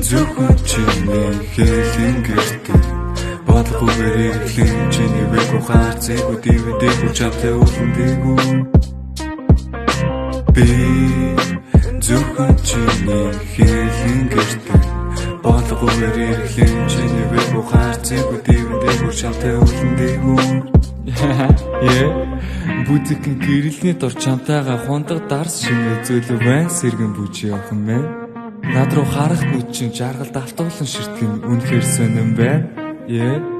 Зөвхөн чиний хэлэн гэртээ бодлогоор ирэхлэн чиний вэг ухаарцыг үдивэдэг чамтай үлдээгүү би зөвхөн чиний хэлэн гэртээ бодлогоор ирэхлэн чиний вэг ухаарцыг үдивэдэг чамтай үлдээгүү Бүдэгэн гэрэлний дор чамтайгаа хундаг дарс шимээ зөөлөв байн сэргэн бүжи явхан мэ над руу харах нүд чинь жаргалд автуулан ширтгэн үнэхээр сонирн байна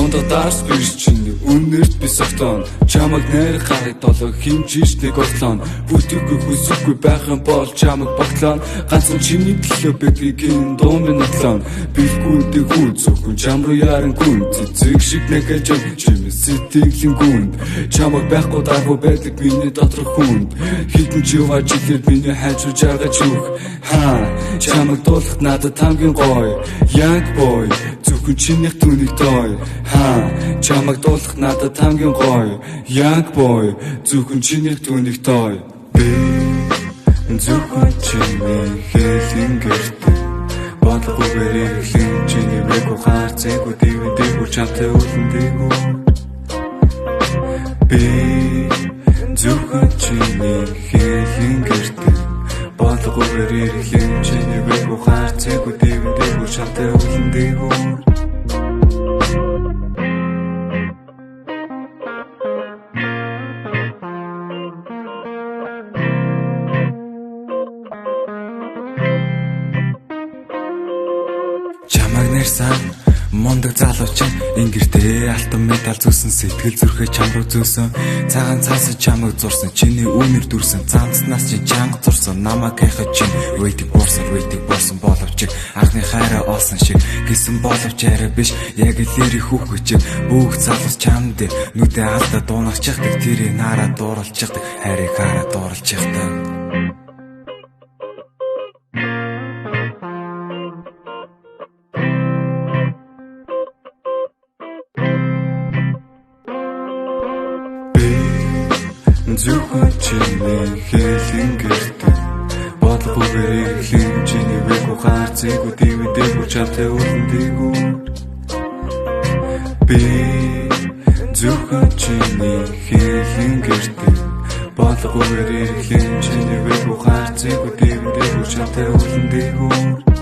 Хундаг дарс биш чинь үнэрт би согтон чамаг нэр гарыг долоо химжиж нэг орлон бүтээгүй хүсэхгүй байх юм бол чамаг багтлон ганцхан чиний төлөө бэдгийн дуумын натлон билгүүдээ хүн зөвхөн чам руу яран гүн цэцэг шиг нэгэж чимээс сэтгэлийн гүнд чамаг байхгүй даргүй байдаг миний доторх хүнд хитэн чиваа жилээр миний хайчуу жаргаж юг чамаг дуулахт надад хамгийн гоё young boy зөвхөн чинийх түүнийг той чамаг дуулах надад хамгийн гоё young boy зөвхөн чинийх түүнийг той би зөвхөн чиний хэлэн гэртээ бодлогоор ирэхлэн чиний вэг ухаарцыг үдивэдэг чамтай үлдээгүү би зөвхөн чиний хэлэн гэртээ бодлогоор ирэхлэн чиний вэг ухаарцыг үдивэдэг чамтай үлдээгүү Чамаг нэрсэн мундаг залууч ингэртэй алтан медаль зүүсэн сэтгэл зүрхээ чам руу зөөсөн цагаан цаас чамаг зурсан чиний үнэр дүрсэн цамцнаас чи чанга зурсан намайг хайхад чинь waiting борсон боловч анхны хайраа олсон шиг гисэн боловч арай биш яг л ирэх хүүхэд бүх залуус чамд нүдэ алдаа дуунахчихдаг тэрийг нараа дууралчихдаг хайрыг хараа дууралчихдаг Зөвхөн чиний хэлэн гэртээ бодлогоор ирэхлэн чиний вэг ухаарцыг үдивэдэг чамтай үлдээгүү би зөвхөн чиний хэлэн гэртээ бодлогоор ирэхлэн чиний вэг ухаарцыг үдивэдэг чамтай үлдээгүү